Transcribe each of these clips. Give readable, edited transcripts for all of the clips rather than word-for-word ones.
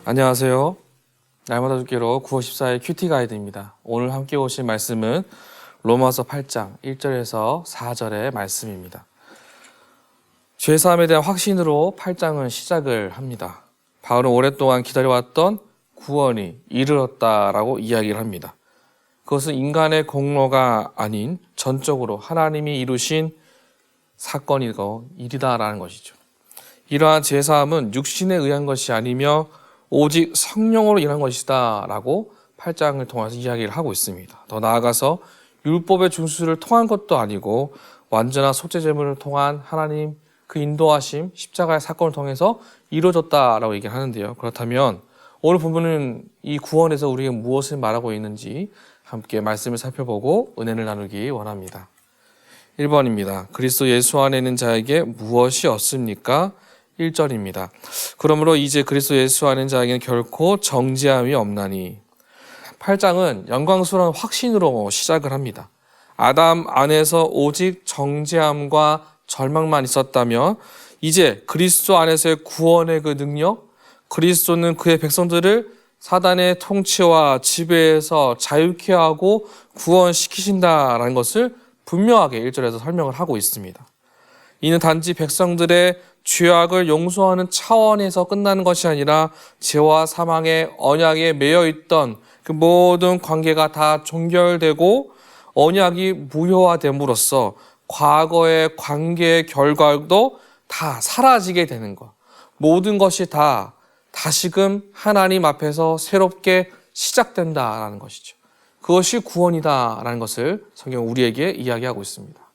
안녕하세요. 날마다 죽기로 9월 14일 큐티 가이드입니다. 오늘 함께 오신 말씀은 로마서 8장 1절에서 4절의 말씀입니다. 죄사함에 대한 확신으로 8장은 시작을 합니다. 바울은 오랫동안 기다려왔던 구원이 이르렀다라고 이야기를 합니다. 그것은 인간의 공로가 아닌 전적으로 하나님이 이루신 사건이고 일이다라는 것이죠. 이러한 죄사함은 육신에 의한 것이 아니며 오직 성령으로 일한 것이다 라고 8장을 통해서 이야기를 하고 있습니다. 더 나아가서 율법의 준수를 통한 것도 아니고 완전한 속죄제물을 통한 하나님 그 인도하심 십자가의 사건을 통해서 이루어졌다라고 얘기를 하는데요. 그렇다면 오늘 본문은 이 구원에서 우리에게 무엇을 말하고 있는지 함께 말씀을 살펴보고 은혜를 나누기 원합니다. 1번입니다. 그리스도 예수 안에 있는 자에게 무엇이 없습니까? 1절입니다. 그러므로 이제 그리스도 예수 안에 있는 자에게는 결코 정죄함이 없나니. 8장은 영광스러운 확신으로 시작을 합니다. 아담 안에서 오직 정죄함과 절망만 있었다면 이제 그리스도 안에서의 구원의 그 능력, 그리스도는 그의 백성들을 사단의 통치와 지배에서 자유케 하고 구원시키신다라는 것을 분명하게 1절에서 설명을 하고 있습니다. 이는 단지 백성들의 죄악을 용서하는 차원에서 끝나는 것이 아니라 죄와 사망의 언약에 매여 있던 그 모든 관계가 다 종결되고 언약이 무효화됨으로써 과거의 관계의 결과도 다 사라지게 되는 것. 모든 것이 다 다시금 하나님 앞에서 새롭게 시작된다라는 것이죠. 그것이 구원이다라는 것을 성경은 우리에게 이야기하고 있습니다.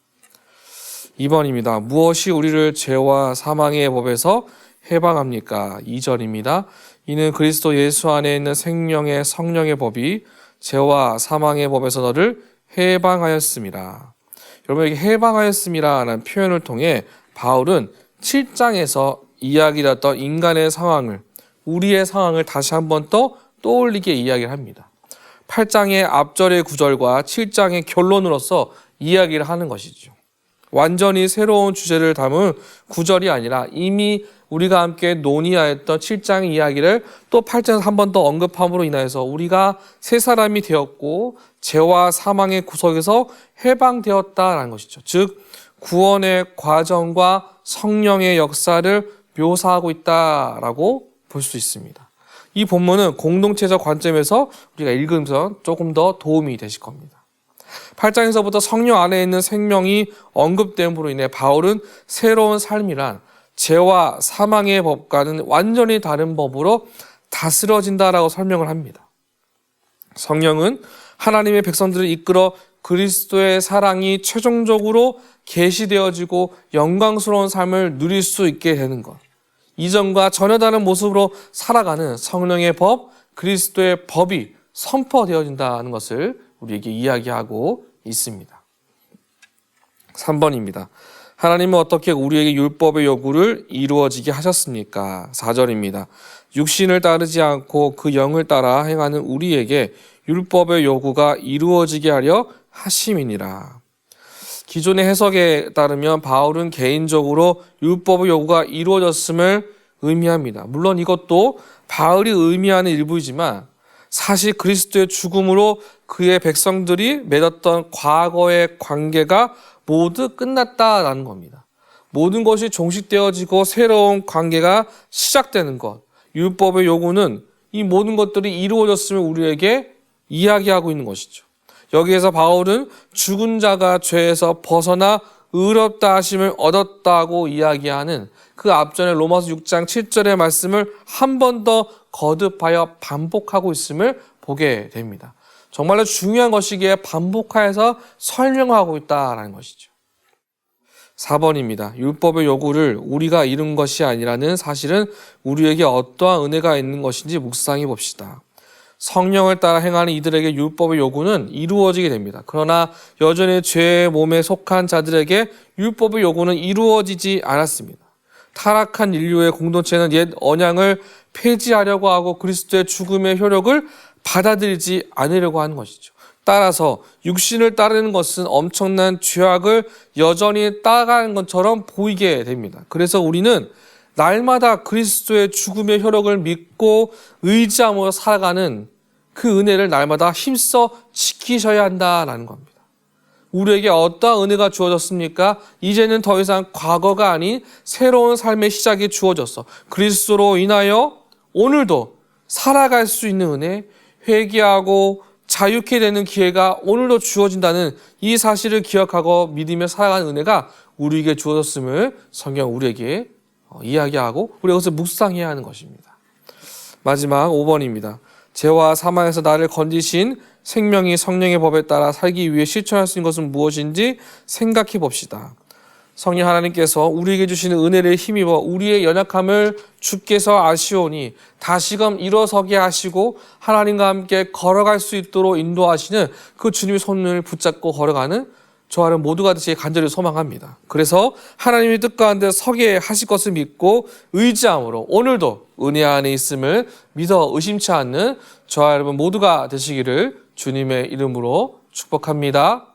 2번입니다. 무엇이 우리를 죄와 사망의 법에서 해방합니까? 2절입니다. 이는 그리스도 예수 안에 있는 생명의 성령의 법이 죄와 사망의 법에서 너를 해방하였습니다. 여러분에게 해방하였습니다라는 표현을 통해 바울은 7장에서 이야기했던 인간의 상황을 우리의 상황을 다시 한번 더 떠올리게 이야기를 합니다. 8장의 앞절의 구절과 7장의 결론으로서 이야기를 하는 것이죠. 완전히 새로운 주제를 담은 구절이 아니라 이미 우리가 함께 논의하였던 7장의 이야기를 또 8장에서 한 번 더 언급함으로 인하여서 우리가 새 사람이 되었고 죄와 사망의 구속에서 해방되었다라는 것이죠. 즉 구원의 과정과 성령의 역사를 묘사하고 있다라고 볼 수 있습니다. 이 본문은 공동체적 관점에서 우리가 읽으면서 조금 더 도움이 되실 겁니다. 8장에서부터 성령 안에 있는 생명이 언급됨으로 인해 바울은 새로운 삶이란 죄와 사망의 법과는 완전히 다른 법으로 다스려진다라고 설명을 합니다. 성령은 하나님의 백성들을 이끌어 그리스도의 사랑이 최종적으로 계시되어지고 영광스러운 삶을 누릴 수 있게 되는 것. 이전과 전혀 다른 모습으로 살아가는 성령의 법, 그리스도의 법이 선포되어진다는 것을 우리에게 이야기하고 있습니다. 3번입니다. 하나님은 어떻게 우리에게 율법의 요구를 이루어지게 하셨습니까? 4절입니다. 육신을 따르지 않고 그 영을 따라 행하는 우리에게 율법의 요구가 이루어지게 하려 하심이니라. 기존의 해석에 따르면 바울은 개인적으로 율법의 요구가 이루어졌음을 의미합니다. 물론 이것도 바울이 의미하는 일부이지만 사실 그리스도의 죽음으로 그의 백성들이 맺었던 과거의 관계가 모두 끝났다라는 겁니다. 모든 것이 종식되어지고 새로운 관계가 시작되는 것. 율법의 요구는 이 모든 것들이 이루어졌음을 우리에게 이야기하고 있는 것이죠. 여기에서 바울은 죽은 자가 죄에서 벗어나 의롭다 하심을 얻었다고 이야기하는 그 앞전에 로마서 6장 7절의 말씀을 한 번 더 거듭하여 반복하고 있음을 보게 됩니다. 정말로 중요한 것이기에 반복하여서 설명하고 있다는 것이죠. 4번입니다. 율법의 요구를 우리가 이룬 것이 아니라는 사실은 우리에게 어떠한 은혜가 있는 것인지 묵상해 봅시다. 성령을 따라 행하는 이들에게 율법의 요구는 이루어지게 됩니다. 그러나 여전히 죄의 몸에 속한 자들에게 율법의 요구는 이루어지지 않았습니다. 타락한 인류의 공동체는 옛 언약을 폐지하려고 하고 그리스도의 죽음의 효력을 받아들이지 않으려고 하는 것이죠. 따라서 육신을 따르는 것은 엄청난 죄악을 여전히 따라가는 것처럼 보이게 됩니다. 그래서 우리는 날마다 그리스도의 죽음의 효력을 믿고 의지함으로 살아가는 그 은혜를 날마다 힘써 지키셔야 한다라는 겁니다. 우리에게 어떠한 은혜가 주어졌습니까? 이제는 더 이상 과거가 아닌 새로운 삶의 시작이 주어졌어. 그리스도로 인하여 오늘도 살아갈 수 있는 은혜, 회개하고 자유케 되는 기회가 오늘도 주어진다는 이 사실을 기억하고 믿으며 살아가는 은혜가 우리에게 주어졌음을 성경 우리에게 이야기하고 우리가 그것을 묵상해야 하는 것입니다. 마지막 5번입니다. 죄와 사망에서 나를 건지신 생명이 성령의 법에 따라 살기 위해 실천할 수 있는 것은 무엇인지 생각해 봅시다. 성령 하나님께서 우리에게 주시는 은혜를 힘입어 우리의 연약함을 주께서 아시오니 다시금 일어서게 하시고 하나님과 함께 걸어갈 수 있도록 인도하시는 그 주님의 손을 붙잡고 걸어가는 저와는 모두가 되시길 간절히 소망합니다. 그래서 하나님의 뜻 가운데 서게 하실 것을 믿고 의지함으로 오늘도 은혜 안에 있음을 믿어 의심치 않는 저와 여러분 모두가 되시기를 주님의 이름으로 축복합니다.